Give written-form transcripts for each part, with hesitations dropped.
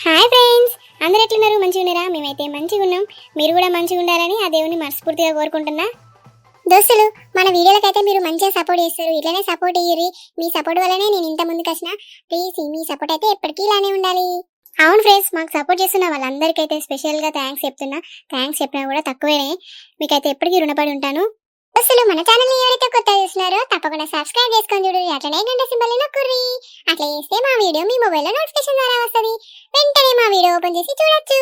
Hi friends, అందరు ఎట్లున్నారు? మంచిగా ఉన్నారా? మేమైతే మంచిగా ఉన్నాం. మీరు కూడా మంచిగా ఉండాలని ఆ దేవుని మనస్ఫూర్తిగా కోరుకుంటున్నా. దోస్తులు, మన వీడియోలకైతే మీరు మంచిగా సపోర్ట్ చేస్తారు. ఇట్లానే సపోర్ట్ ఇయ్యరి. మీ సపోర్ట్ వల్లనే నేను ఇంత ముందుకు వచ్చిన. ప్లీజ్ మీ సపోర్ట్ అయితే ఎప్పటికీ ఇలానే ఉండాలి. అవును ఫ్రెండ్స్, మాకు సపోర్ట్ చేస్తున్న వాళ్ళందరికైతే స్పెషల్గా థ్యాంక్స్ చెప్తున్నా. థ్యాంక్స్ చెప్పినా కూడా తక్కువేనే. మీకైతే ఎప్పటికీ రుణపడి ఉంటాను. అసలు మన ఛానల్ ఎవరైతే కొత్త చూస్తున్నారో తప్పకుండా సబ్స్క్రైబ్ చేసుకొని చూడు. అట్లనే గంట సింబల్ నొక్కుర్రి. అట్లా చేస్తే మా వీడియో మీ మొబైల్లో నోటిఫికేషన్ ద్వారా వస్తుంది. వెంటనే మా వీడియో ఓపెన్ చేసి చూడొచ్చు.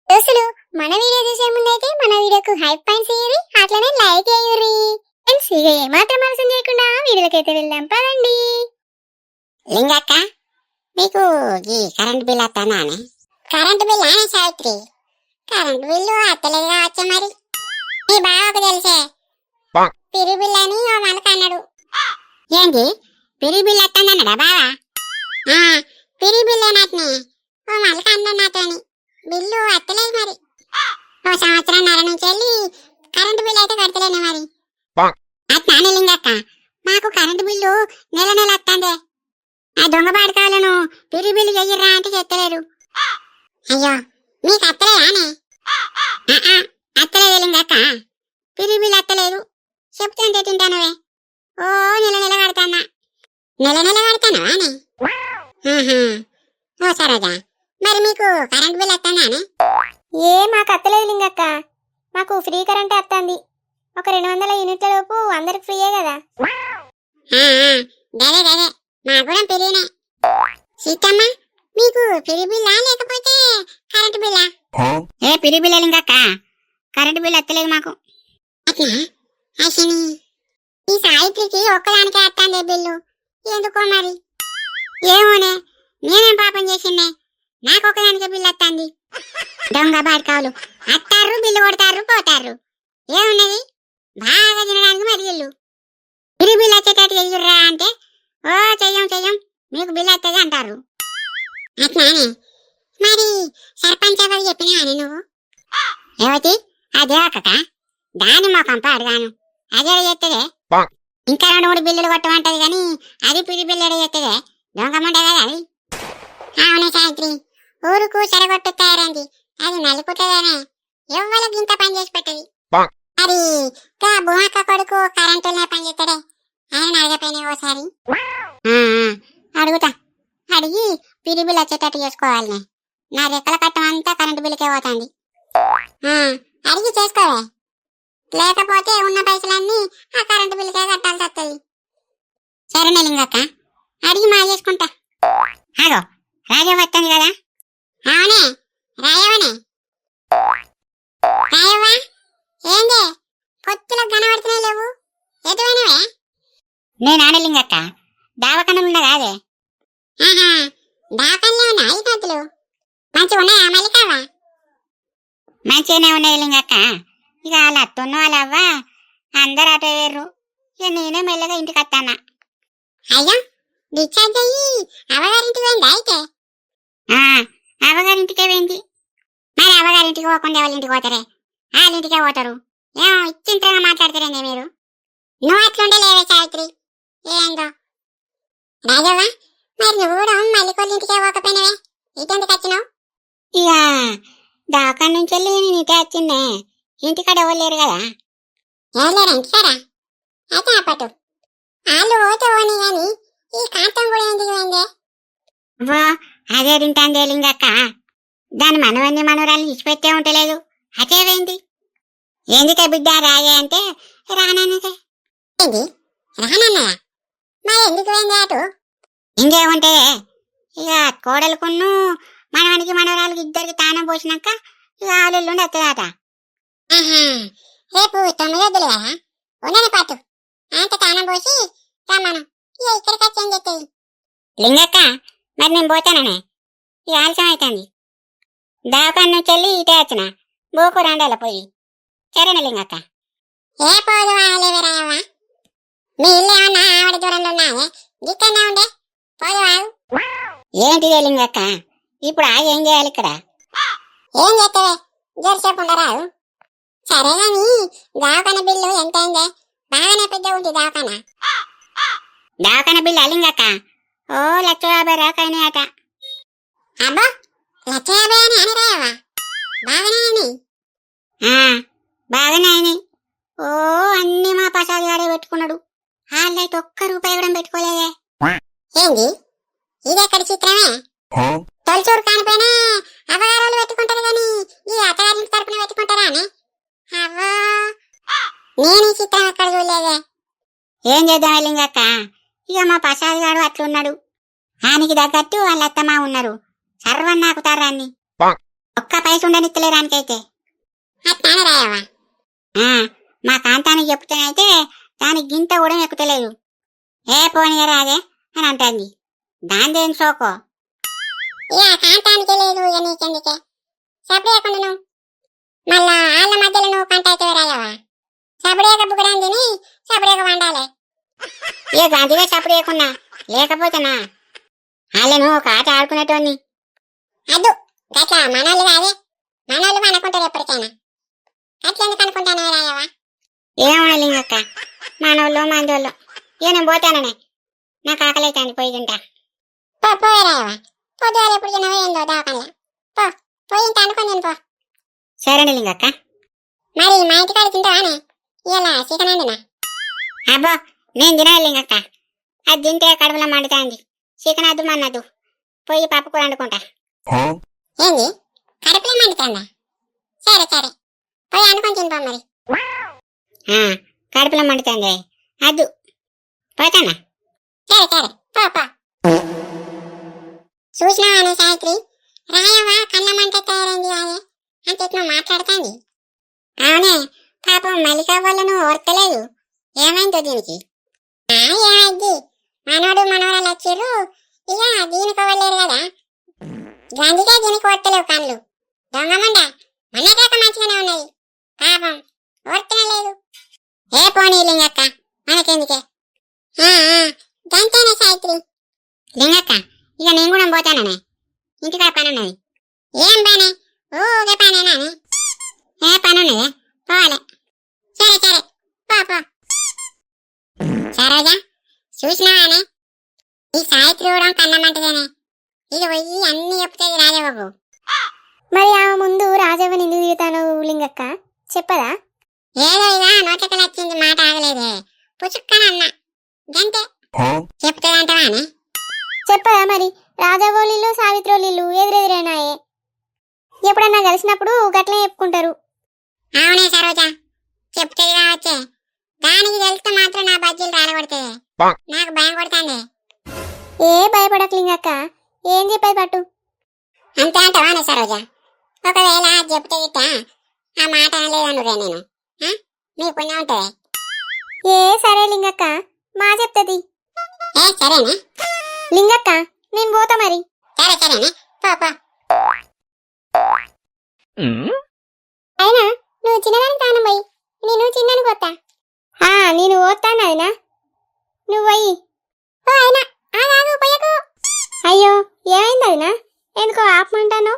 అసలు మన వీడియో చూసే ముందైతే మన వీడియోకు హైప్ పాయింట్స్ ఇయ్యరి, అట్లనే లైక్ చేయుర్రి. ఫ్రెండ్స్, ఇక ఏమాత్రం ఆలస్యం చేయకుండా వీడియోలకైతే వెళ్దాం పదండి. లింగక్క, మీకు ఈ కరెంట్ బిల్ వస్తానానే? కరెంట్ బిల్ అనే సావిత్రి, కరెంట్ బిల్లు అత్తలేదు కావచ్చు. మరి మీ బావకు తెలిసే పిరి బిల్ అని ఓ మనకు అన్నాడు. ఏంటి పిరి బిల్ వస్తానన్నాడా బావా? పిరి బిల్ అన్నట్నే ఓ మనకు అన్నాడు నాతోని. బిల్లు అత్తలేదు మరి. ఓ సంవత్సరంన్నర నుంచి వెళ్ళి కరెంట్ బిల్ అయితే కడతలేను మరి. అట్లానే లింగక్క, మాకు కరెంట్ బిల్లు నెల నెల వస్తుందే. ఆ దొంగ పాడకాలను పిరి బిల్లు చెయ్యరా అంటే చెత్తలేరు. అయ్యో, మీకు అత్తలేదానే? అత్తలేదు లింగక్క, పిరి బిల్లు అత్తలేదు. చెప్తుంటే తింటానవే. ఓ నెల నెల కడతానా. నెల నెల కడతానవానే? ఓ సరేగా, మరి మీకు కరెంట్ బిల్ వస్తానానే? మాకు అత్తలేదు లింగక్క. మాకు ఫ్రీ కరెంట్ వస్తుంది. ఒక 200 యూనిట్ల లోపు అందరికి ఫ్రీయే కదా. గదే గదే, మాకు కూడా పిరినే. సీతమ్మ, మీకు పిరి బిల్లా లేకపోతే కరెంట్ బిల్లా? ఏ పిరి బిల్ల లింగక్క, కరెంట్ బిల్ వస్తలేదు మాకు. అట్లా అసలు ఈ సావిత్రికి ఒక్కదానికే వస్తుంది బిల్లు. ఎందుకో మరి. ఏమోనే, నేనేం పాపం చేసిండే, నాకు ఒక్కదానికే బిల్లు వస్తుంది. దొంగ బాడకావులు అత్తారు, బిల్లు కొడతారు, పోతారు. ఏమున్నది, బాగా తినడానికి మరి ఇల్లు. పిరి బిల్లు వచ్చేటట్టు చెయ్యుర్రా అంటే ఓ చెయ్యం చెయ్యం, మీకు బిల్లు వస్తుంది అంటారు. అట్లానే మరి సర్పంచ్ ఎవరు చెప్పినా అని నువ్వు? ఏవతి అదే అక్క, దాని మొఖం పాడగాను అదే చేస్తుందే. ఇంకా 2-3 బిల్లులు కొట్టమంటది కానీ అది పిడి బిల్లు ఎడ చేస్తుందే. దొంగమంటే కదా అది. అవునే సాయంత్రి, ఊరుకు చెరగొట్టు తయారైంది. అది నలుపుతుందనే ఎవ్వరికి ఇంత పని చేసి పెట్టది. మరి భూమక్క కొడుకు కరెంటునే పని చేస్తాడే, ఆయన అడగపోయినా ఓసారి. అడుగుతా, అడిగి పిడి బిల్లు వచ్చేటట్టు చేసుకోవాలి. నా రెక్కల కట్టం అంతా కరెంటు బిల్లుకే పోతుంది. అడిగి చేసుకోవే, లేకపోతే ఉన్న పైసలన్నీ ఆ కరెంటు బిల్లుకే కట్టాల్సి వస్తుంది. సరేనే లింగక్క, అడిగి మా చేసుకుంటా. ఆగో, రాజవ్వ వస్తుంది కదా. అవునే, రాయవనే. రాయవ్వ, ఏందే పొత్తులకు కనబడుతున్నాయి లేవు, ఎటువైనవే? నేను ఆడ లింగక్క, దావకన్నం ఉన్నా కాదే. దావకన్లే ఉన్నా ఈ పొత్తులు మంచిగా ఉన్నాయా మల్లికావా? మంచిగానే ఉన్నాయి లింగక్క. ఇక వాళ్ళ అత్తన్న వాళ్ళవ్వ అందరు అటు వేర్రు. ఇక నేనే మెల్లగా ఇంటికి వస్తానా. అయ్యో, డిశ్చార్జ్ అయ్యి అవ్వగారింటికి పోయిందా అయితే? అవ్వగారింటికే పోయింది. మరి అవ్వగారింటికి పోకుండా వాళ్ళ ఇంటికి పోతారే, వాళ్ళ ఇంటికే పోతారు. ఏమో ఇచ్చింతగా మాట్లాడతారండి మీరు. నువ్వు అట్లుండే లేవే సావిత్రి, ఏందో. రాజవ్వ, మరి నువ్వు కూడా మల్లికోళ్ళ ఇంటికే పోకపోయినవే, ఇటెందుకు వచ్చినావు? ఇక దాకా నుంచి వెళ్ళి నేను ఇటే వచ్చిండే, ఇంటికాడ ఎవరు లేరు కదా. ఎవరు లేరా ఇంటికాడా? అయితే అప్పటు వాళ్ళు పోతే పోనీ గాని ఈ కాంతం కూడా ఎందుకు పోయిందే? అదే తింటాందే లింగక్క, దాని మనవన్ని మనవరాలు ఇచ్చిపెట్టే ఉంటలేదు, అదే పోయింది. ఎందుకే బిడ్డ రాయే అంటే రానన్నదే. ఏంది రానన్నదా? మరి ఎందుకు పోయింది అటు? ఇంకేముంటే ఇక కోడలుకున్ను మనవనికి మనవరాలకి ఇద్దరికి తానం పోసినాక ఇక ఆలుండి వస్తుందట. రేపు 9 వద్దులు కదా, ఉండని పాటు అంత తానం పోసి రమ్మను. ఇక ఇక్కడికి వచ్చి ఏం చెప్తుంది లింగక్క? మరి నేను పోతాననే, ఇక ఆలస్యం అవుతుంది. దావకాన్ నుంచి వెళ్ళి ఇటే వచ్చిన బోకు రాండాల పోయి. సరేనా లింగక్క? ఏ పోదు లేవరాయవ్వా, మీ ఇల్లు ఏమన్నా ఆవిడ దూరంలో ఉన్నాయే, గిక్కడనే ఉండే పోదు వాగు. ఏంటిదే లింగక్క, ఇప్పుడు ఏం చేయాలి ఇక్కడ? ఏం చేస్తావే, జరసేపు ఉండరాదు. సరే గాని దావకాన బిల్లు ఎంత అయిందే? బాగానే పెద్ద ఉంది దావకాన. దావకాన బిల్లు అలింగక్క ఓ 1,50,000 అట. అబ్బా, 150 అని రాయవా? బాగానే అని. బాగానే అయినాయి. ఓ అన్ని మా ప్రసాద్ గాడే పెట్టుకున్నాడు. వాళ్ళైతే ఒక్క రూపాయి కూడా పెట్టుకోలేదే. ఏంది ఇదెక్కడి చిత్రమే? తొలిచూరు కానిపోయినా అవగారాలు పెట్టుకుంటారు కానీ ఈ అత్తగారి తరపున పెట్టుకుంటారా అని అవ్వా నేను ఈ చిత్రం ఎక్కడ చూడలేదే. ఏం చేద్దాం లింగక్క, ఇక మా ప్రసాద్ గారు అట్లున్నాడు. ఆయనకి తగ్గట్టు వాళ్ళ అత్తమ్మ ఉన్నారు. సర్వం నాకుతారా అన్ని ఒక్క పైస ఉండనిత్తలేరానికైతే. అట్లానే రాయవా? మా కాంతానికి చెప్తేనైతే దానికి గింత కూడా ఎక్కుతలేదు. ఏ పోనీయరా అదే అని అంటుంది. దానిదేం సోకో. ఇక కాంతానికి లేదు, ఇక నీకెందుకే సపరేయకుండా నువ్వు మళ్ళా వాళ్ళ మధ్యలో నువ్వు కంటైతే రాయవా? సపరేక బుగరాని తిని సపరేక వండాలి. ఇక గంటిగా సపరేయకున్నా లేకపోతేనా వాళ్ళను ఒక ఆట ఆడుకునేటోని. అద్దు గట్లా మనోళ్ళు కాదే, మనోళ్ళు అనుకుంటారు ఎప్పటికైనా. అట్లెందుకు అనుకుంటానే రాయవా? ఏమన్నా లింగక్క, మనోళ్ళు మందోళ్ళు. ఇక నేను పోతాననే, నాకు ఆకలి అవుతాను, పోయి తింటా. పోయే రాయవా? పొద్దుగాల ఎప్పుడు తినవో ఏందో దాకల్లా. పోయి ఇంత అనుకుని నేను పో. సరేండి లింగక్క. మరి మా ఇంటికాడ తింటావానే? ఇలా చికెన్ వండినా. అబ్బో నేను తినాలి లింగక్క, అది తింటే కడుపులో మండుతాంది. చికెన్ అద్దు మన్నద్దు, పోయి పప్పు కూర వండుకుంటా. ఏంది కడుపులో మండుతాందా? సరే సరే పోయి అనుకొని తినిపో మరి. కడుపులో మండుతాంది అద్దు, పోతానా? సరే సరే పో. చూసినావానే సావిత్రి, రాయవా కళ్ళమంటే తయారైంది కాదే అంటే నువ్వు మాట్లాడుతాంది. అవునే పాపం మల్లిక వాళ్ళను ఓర్తలేదు. ఏమైందో దీనికి? ఏమైంది, మనోడు మనవరాలు వచ్చిర్రు, ఇక దీనికి అవ్వలేరు కదా, గందికే దీనికి ఓర్తలేవు కళ్ళు. దొంగమండ మనకేక మంచిగానే ఉన్నది, పాపం ఓర్తనే లేదు. ఏ పోనీ లింగక్క, మనకెందుకే. గంతేనే సావిత్రి. లింగక్క ఇక నేను కూడా పోతాననే, ఇంటికాడ పని ఉన్నది. ఏం పని? ఊగే పనేనా? ఏ పని ఉన్నదే, పోవాలి. సరే సరే పో. సరోజా చూసినావానే, ఈ సావిత్రి కూడా కన్నమంటదేనే. ఇక పోయి అన్ని చెప్తుంది రాజవ్వకు. మరి ఆమె ముందు రాజవ్వని ఎందుకు తిరుగుతాను లింగక్క, చెప్పదా? ఏదో ఇక నోట్లకి వచ్చింది, మాట ఆగలేదే, పుచ్చుక్కని అన్నా గంతే. చెప్తుందంటవానే? చెప్పదా మరి? రాజవోళ్ళు సావిత్రోళ్ళు ఎదురెదురైనాయే, ఎప్పుడన్నా కలిసినప్పుడు గట్లనే చెప్పుకుంటారు. అవునే సరోజా, చెప్తుంది కావచ్చే. దానికి తెలిస్తే మాత్రం నా బజ్జీలు రాలగొడుతుంది, నాకు భయం కొడుతుంది. ఏ భయపడక లింగక్క, ఏం చెప్పేది పట్టు. అంతే అంటవానే సరోజా? ఒకవేళ చెప్తే గిట్ట ఆ మాట అనలేదనురే నేను, మీ పుణ్యం ఉంటుంది. ఏ సరే లింగక్క, మా చెప్తది. ఏ సరేనా లింగక్క నేను పోతా మరి. సరే సరేనా పో. అయినా నువ్వు చిన్నదానికి తానం పోయి, నేను చిన్నని పోతా. నేను పోతాను అయినా, నువ్వు పోయి. అయినా ఆగాగు పోయకు. అయ్యో ఏమైంది అయినా, ఎందుకో ఆపమంటాను?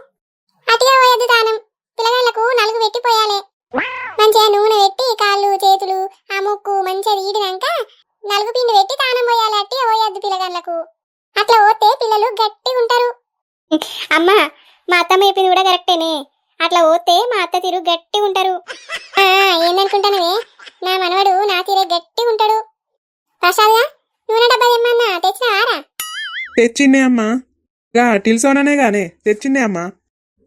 అటుగా పోయద్దు తానం, పిల్లగాళ్లకు నలుగు పెట్టి పోయాలి. మంచిగా నూనె పెట్టి కాళ్ళు చేతులు ఆ ముక్కు మంచిగా తీడినాక నలుగు పిండి పెట్టి తానం పోయాలి. అట్టిగా పోయద్దు పిల్లగాళ్లకు, అట్లా పోతే పిల్లలు గట్టిగా ఉంటారు. అమ్మా మా అత్తమ్మ చెప్పింది కూడా కరెక్టేనే, అట్లా పోతే మా అత్త తీరు గట్టిగా ఉంటారు. ఏందనుకుంటానవే, నా మనవడు నా తీరే గట్టిగా ఉంటాడు. ప్రసాద్గా నూనె డబ్బా ఏమన్నా తెచ్చినావారా? తెచ్చిండే అమ్మా, టిల్సోననే గానే తెచ్చిండే అమ్మా.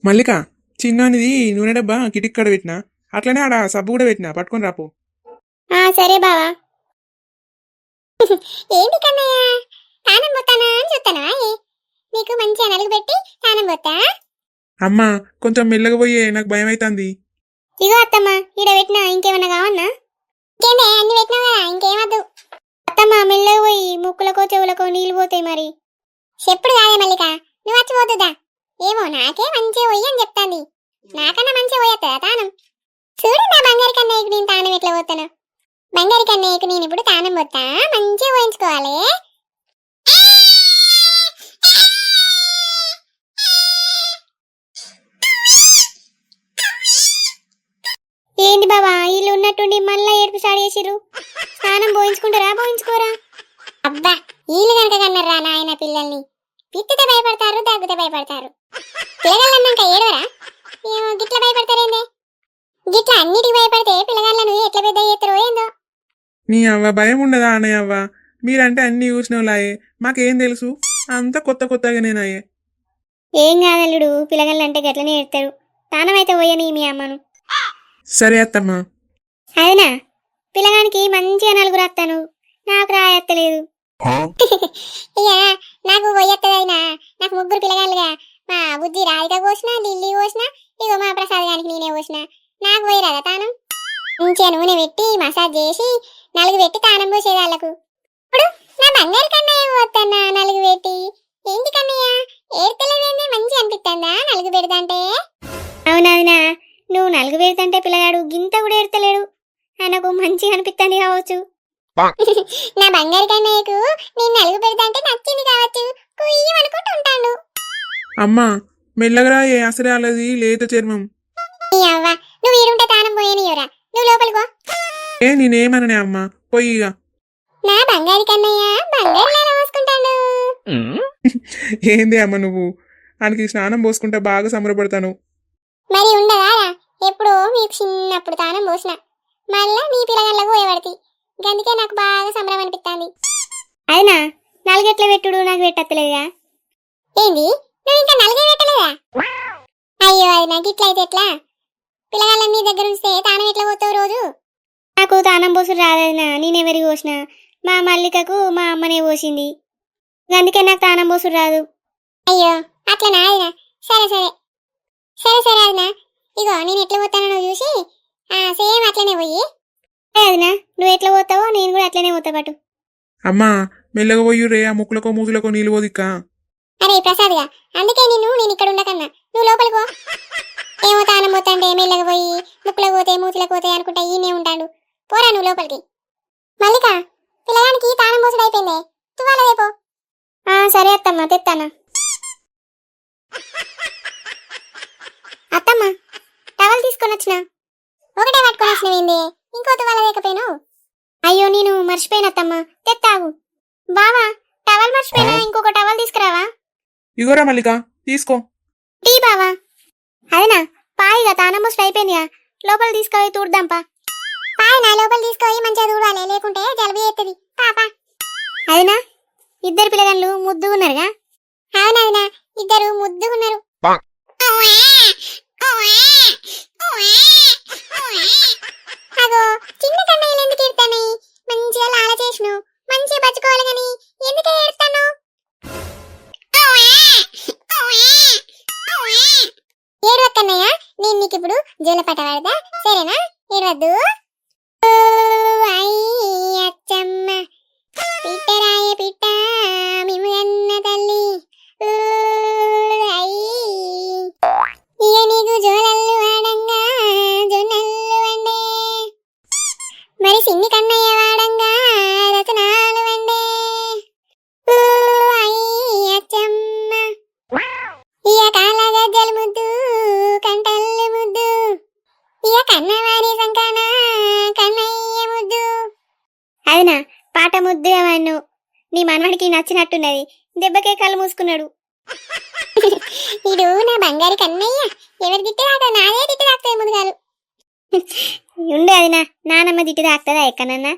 మల్లిక చిన్ననిది నూనె డబ్బా కిటిక్కడ పెట్టినా, అట్లనే ఆడ సబ్బు కూడా పెట్టినా, పట్టుకొని రాపు. సరే బావా. ఏంటి కన్నయ్య తానం పోతానా అని చూస్తానా? నీకు మంచిగా నలుగు పెట్టి తానం పోతా. అమ్మా కొంచెం మెల్లగా పోయే, నాకు భయం అవుతుంది. ఇగో అత్తమ్మ ఈడ పెట్టినా, ఇంకేమన్నా కావన్నా? ఇంకేందే అన్ని పెట్టినా కదా, ఇంకేమద్దు. అత్తమ్మ మెల్లగా పోయి, ముక్కులకో చెవులకో నీళ్ళు పోతాయి మరి. చెప్పుడు కాదే మల్లిక, నువ్వు వచ్చి పోతుందా? ఏమో నాకే మంచిగా పోయి అని చెప్తాంది, నాకన్నా మంచిగా పోయేస్తా తానం. చూడు నా బంగారు కన్నయ్యకు నేను తానం ఎట్లా పోతాను. బంగారు కన్నయ్యకు నేను ఇప్పుడు తానం పోతా, మంచిగా పోయించుకోవాలి. ఏంటి బాబా వీళ్ళు ఉన్నట్టుండి మళ్ళా ఏడుపు స్టార్ట్ చేసిర్రు? స్నానం పోయించుకోరా? అబ్బా వీళ్ళు కనుక కన్నారా నాయన పిల్లల్ని, పిత్తితే భయపడతారు, దగ్గుతే భయపడతారు. పిల్లగాళ్ళన్నాక ఏడవరా? ఏమో గిట్ల భయపడతారేందే? గిట్ల అన్నిటికి భయపడితే పిల్లగాళ్ళను ఎట్లా పెద్ద చేస్తారో ఏందో. నీ అవ్వ భయం ఉండదా అన్నయ్య అవ్వ? మీరంటే అన్ని చూసినోళ్ళాయే, మాకేం తెలుసు? అంతా కొత్త కొత్తగా నేనాయే. ఏం కాదల్లుడు, పిల్లగాళ్ళంటే గట్లనే ఏడతారు. తానమైతే పోయని మీ అమ్మను. సరే అత్తమ్మా. అవునా? పిల్లగానికి మంచిగా నలుగురు వస్తాను, నాకు రాయత్తలేదు. ఇక నాకు పోయత్తదైనా నాకు ముగ్గురు పిల్లగాళ్ళుగా. మా బుద్ధి రాధిక కోసిన, లిల్లీ కోసిన, ఇగో మా ప్రసాద్ గానికి నేనే కోసిన. నాకు పోయిరాదా తానం? మంచిగా నూనె పెట్టి మసాజ్ చేసి నలుగు పెట్టి తానం పోసేది వాళ్ళకు. ఇప్పుడు నా బంగారు కన్నయ్య పోతున్నా నలుగు పెట్టి. ఏంటి కన్నయ్య ఏడ్తలేదేందే? మంచిగా అనిపిస్తుందా నలుగు పెడతాంటే? అవునవునా, నువ్వు నలుగు పెడతాంటే పిల్లగాడు గింత కూడా ఏడతలేడు. ఆయనకు మంచిగా అనిపిస్తుంది కావచ్చు. నా బంగారు కన్నయ్యకు నేను నలుగు పెడతాంటే నచ్చింది కావచ్చు, కుయ్యం అనుకుంటూ ఉంటాడు. అమ్మా మెల్లగరా, ఏ అసలే అలది లేత చర్మం. నీ అవ్వ, నువ్వు ఈడుంటే తానం పోయేనియరా? నువ్వు లోపలికో. ఏ నేనేమననే అమ్మా, పొయ్యిగా. నా బంగారు కన్నయ్య బంగారు పోసుకుంటాడు. ఏంది అమ్మ నువ్వు? ఆయనకి స్నానం పోసుకుంటే బాగా సంబరపడతాను. మరి ఉండదా? ఎప్పుడో మీకు చిన్నప్పుడు తానం పోసిన, మళ్ళా నీ పిల్లగాళ్ళకు పోయబడితే గందుకే నాకు బాగా సంబరం అనిపిస్తుంది. అయినా నలుగెట్ల పెట్టుడు నాకు పెట్టలేదుగా. ఏంది, నువ్వు ఇంకా నలుగే పెట్టలేదా? అయ్యో, అది నాకు ఇట్లయితే ఎట్లా? పిల్లగాళ్ళని నీ దగ్గర ఉంచితే తానం ఎట్లా పోతావు రోజు? నాకు తానం పోసుడు రాదైనా, నేనెవరికి పోసిన? మా మల్లికకు మా అమ్మనే పోసింది, అందుకే నాకు తానం పోసుడు రాదు. అయ్యో అట్లనా అదినా? సరే సరే సరే సరే అదినా, ఇగో నేను ఎట్లా పోతానో నువ్వు చూసి సేమ్ అట్లనే పోయి. అదినా, నువ్వు ఎట్లా పోతావో నేను కూడా అట్లనే పోతా పాటు. అమ్మా మెల్లగా పోయి ఆ ముక్కులకో మూతులకో నీళ్ళు పోదిక్కా. అరే ప్రసాద్గా, అందుకే నేను ఇక్కడ ఉండకన్నా నువ్వు లోపలికో. ఏమో తానం పోతాంటే మెల్లగా పోయి ముక్కులకు పోతే మూతులకు పోతే అనుకుంటా ఈయనే ఉంటాడు. పోరా నువ్వు లోపలికి. మల్లిక, పిల్లగానికి తానం పోసుడు అయిపోయిందే, తువ్వాల రేపో. సరే అత్తమ్మ, తెత్తానా. అత్తమ్మ టవల్ తీసుకొని వచ్చిన. ఒకటే పట్టుకొని వచ్చినవేంది, ఇంకో తువ్వాల లేకపోయినావు? అయ్యో నేను మర్చిపోయిన అత్తమ్మ, తెత్తావు. బావా టవల్ మర్చిపోయినా, ఇంకొక టవల్ తీసుకురావా? ఇగోరా మల్లిక, తీసుకో. టీ బావా. అదేనా పాయిగా తానం పోసుడు అయిపోయిందిగా, లోపల తీసుకుపోయి తూడ్దాంపా. పాయి నా లోపల తీసుకుపోయి మంచిగా తూడాలి, లేకుంటే జలుబు చేస్తుంది. పాపా. అదేనా ఇద్దరు పిల్లగాళ్ళు ముద్దుగున్నారుగా? అవునదినా, ఇద్దరు ముద్దుగున్నారు. అగో చిన్న కన్నయ్యలు ఎందుకు ఏడుతాయి? మంచిగా లాల చేసిను, మంచిగా పచ్చుకోవాలి గాని ఎందుకు ఏడుతాను? ఏడవక్కన్నయ్య, నేను నీకు ఇప్పుడు జోలపాట పాడదా, సరేనా? ఏడవద్దు. అచ్చమ్మ పిట్టరాయ పిట్ట మిము అన్న తల్లి, ఇక నీకు జోలల్లు వాడంగా జొన్నల్లు వండే, మరి సిన్ని కన్నయ్య వాడంగా రతనాలు వండే. అచ్చమ్మ ఇక కాళ్ళ గజ్జలు ముద్దు కంటల్లు ముద్దు, ఇక కన్నవారి సంకన కన్నయ్య ముద్దు. అవునా పాట ముద్దుగా వాడు, నీ మనవాడికి నచ్చినట్టున్నది, దెబ్బకే కళ్ళు మూసుకున్నాడు. ఇడు నా బంగారు కన్నయ్య, ఎవరి తిట్టి తాగుతా? నాదే తిట్టి తాగుతాయి ముదుగాలు. ఉండే అదినా, నానమ్మ తిట్టి తాగుతుందా ఎక్కడన్నా?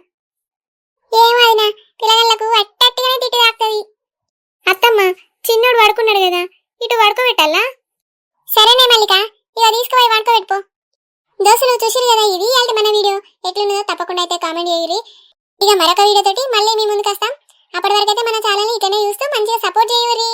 ఏమదినా, పిల్లగాళ్ళకు అట్టట్టుగానే తిట్టి తాగుతుంది. అత్తమ్మ చిన్నోడు పడుకున్నాడు కదా, ఇటు పడుకోబెట్టాలా? సరేనే మల్లిక, ఇక తీసుకుపోయి పడుకోబెట్టుకో. దోస్తులు చూసిరు కదా, ఇది ఇవాళ మన వీడియో. ఎట్లున్నదో తప్పకుండా అయితే కామెంట్ చేయరు. ఇక మరొక వీడియో తోటి మళ్ళీ మీ ముందుకు వస్తాం. అప్పటి వరకు అయితే మన ఛానల్ ఇట్లనే చూస్తూ మంచిగా సపోర్ట్ చేయరు.